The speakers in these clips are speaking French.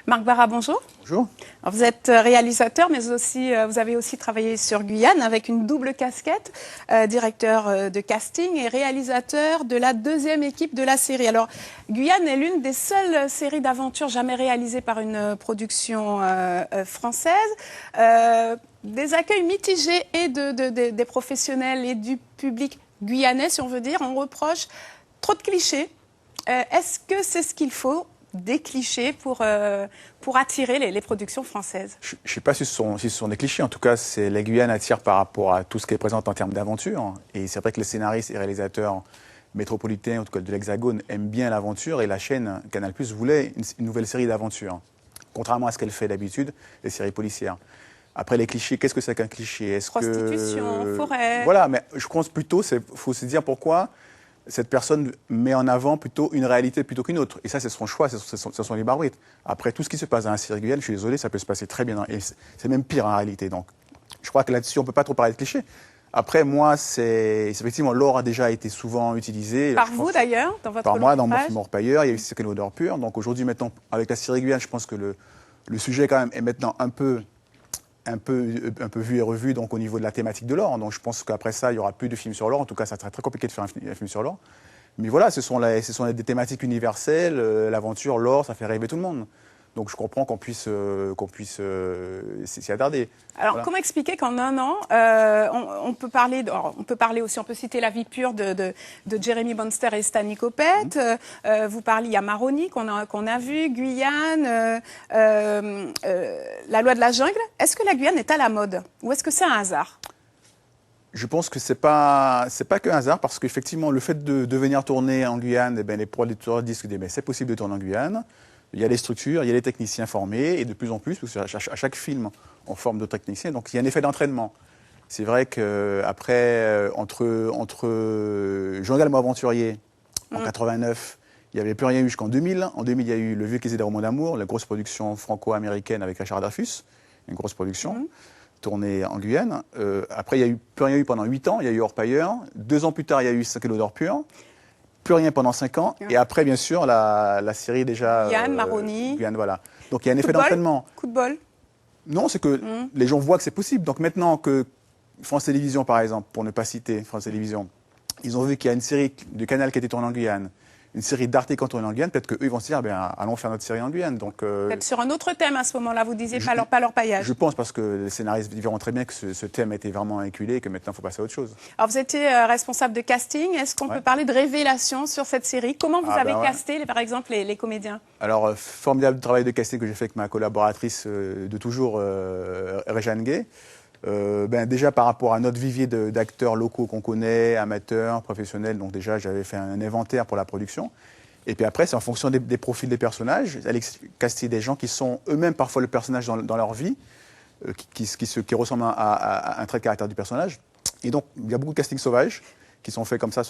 Marc Barra, bonjour. Bonjour. Alors, vous êtes réalisateur, mais aussi, vous avez aussi travaillé sur Guyane avec une double casquette, directeur de casting et réalisateur de la deuxième équipe de la série. Alors, Guyane est l'une des seules séries d'aventures jamais réalisées par une production française. Des accueils mitigés et des professionnels et du public guyanais, si on veut dire. On reproche trop de clichés. Est-ce que c'est ce qu'il faut, des clichés, pour attirer les productions françaises? Je ne sais pas si ce sont des clichés. En tout cas, la Guyane attire par rapport à tout ce qui est présent en termes d'aventure. Et c'est vrai que les scénaristes et réalisateurs métropolitains, en tout cas de l'Hexagone, aiment bien l'aventure. Et la chaîne Canal+ voulait une nouvelle série d'aventures, contrairement à ce qu'elle fait d'habitude, les séries policières. Après, les clichés, qu'est-ce que c'est qu'un cliché? Prostitution, forêt... Voilà, mais je pense plutôt, il faut se dire pourquoi cette personne met en avant plutôt une réalité plutôt qu'une autre. Et ça, c'est son choix, c'est son libre arbitre. Après, tout ce qui se passe dans la série Guyane, je suis désolé, ça peut se passer très bien. Et c'est même pire en réalité. Donc, je crois que là-dessus, on ne peut pas trop parler de clichés. Après, moi, effectivement, l'or a déjà été souvent utilisé. Par vous, d'ailleurs, dans votre Par moi, dans mon film Orpailleur, il y a eu cette odeur pure. Donc aujourd'hui, maintenant, avec la série Guyane, je pense que le sujet, quand même, est maintenant un peu vu et revu donc, au niveau de la thématique de l'or. Donc je pense qu'après ça, il n'y aura plus de films sur l'or. En tout cas, ça sera très compliqué de faire un film sur l'or. Mais voilà, ce sont des thématiques universelles. L'aventure, l'or, ça fait rêver tout le monde. Donc je comprends qu'on puisse s'y attarder. Alors voilà. Comment expliquer qu'en un an, on peut parler aussi, on peut citer La vie pure de Jérémy Bonster et Stanley Kopett. Vous parlez, il y a Maroni qu'on a vu, Guyane, La loi de la jungle. Est-ce que la Guyane est à la mode ou est-ce que c'est un hasard? Je pense que c'est pas qu'un hasard parce qu'effectivement le fait de venir tourner en Guyane, eh bien, les producteurs disent que c'est possible de tourner en Guyane. Il y a les structures, il y a les techniciens formés, et de plus en plus, parce qu'à chaque film, on forme d'autres techniciens, donc il y a un effet d'entraînement. C'est vrai qu'après, entre Jean-Galmo Aventurier, en 89, il n'y avait plus rien eu jusqu'en 2000. En 2000, il y a eu Le Vieux Caisé des Romans d'amour, la grosse production franco-américaine avec Richard Dreyfuss, une grosse production, tournée en Guyane. Après, il n'y a plus rien eu pendant 8 ans, il y a eu Orpailleur. 2 ans plus tard, il y a eu 5 kilos d'or pur. Plus rien pendant 5 ans. Et après, bien sûr, la série déjà... Guyane, Maroni. Guyane, voilà. Donc il y a un effet d'entraînement. Coup de bol. Non, c'est que les gens voient que c'est possible. Donc maintenant que France Télévisions, par exemple, pour ne pas citer France Télévisions, ils ont vu qu'il y a une série du Canal qui a été tournée en Guyane, une série d'Arte qui est tournée en Guyane, peut-être qu'eux, ils vont se dire, allons faire notre série en Guyane. Peut-être sur un autre thème à ce moment-là, vous disiez pas leur paillage. Je pense parce que les scénaristes verront très bien que ce thème était vraiment inculé et que maintenant, il faut passer à autre chose. Alors, vous étiez responsable de casting. Est-ce qu'on peut parler de révélation sur cette série? Comment vous avez casté, par exemple, les comédiens? Alors, formidable travail de casting que j'ai fait avec ma collaboratrice de toujours, Réjeanne Gay. Déjà par rapport à notre vivier d'acteurs locaux qu'on connaît, amateurs, professionnels, donc déjà j'avais fait un inventaire pour la production. Et puis après, c'est en fonction des profils des personnages. Elle caster des gens qui sont eux-mêmes parfois le personnage dans leur vie, qui ressemblent à un trait de caractère du personnage. Et donc, il y a beaucoup de castings sauvages qui sont faits comme ça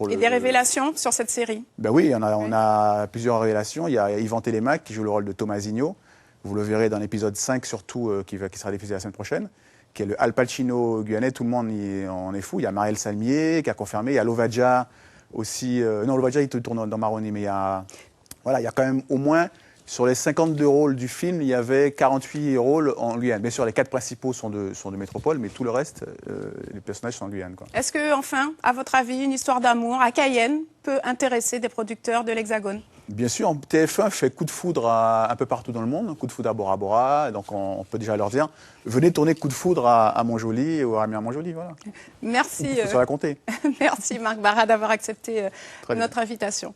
Et des révélations sur cette série? Oui, on a plusieurs révélations. Il y a Yvan Télémac qui joue le rôle de Tomasigno. Vous le verrez dans l'épisode 5 surtout, qui sera diffusé la semaine prochaine, qui est le Al Pacino guyanais. Tout le monde en est fou. Il y a Marielle Salmier qui a confirmé. Il y a Lovadja aussi. Non, Lovadja, il tourne dans Maroni, mais il y a quand même au moins, sur les 52 rôles du film, il y avait 48 rôles en Guyane. Bien sûr, les 4 principaux sont de métropole, mais tout le reste, les personnages sont en Guyane. Est-ce que, enfin, à votre avis, une histoire d'amour à Cayenne peut intéresser des producteurs de l'Hexagone? Bien sûr, TF1 fait coup de foudre un peu partout dans le monde, coup de foudre à Bora Bora, donc on peut déjà leur dire, venez tourner coup de foudre à Montjoly ou à Amiens-Montjoly, voilà. Merci. Il faut se raconter. Merci Marc Barra d'avoir accepté notre invitation.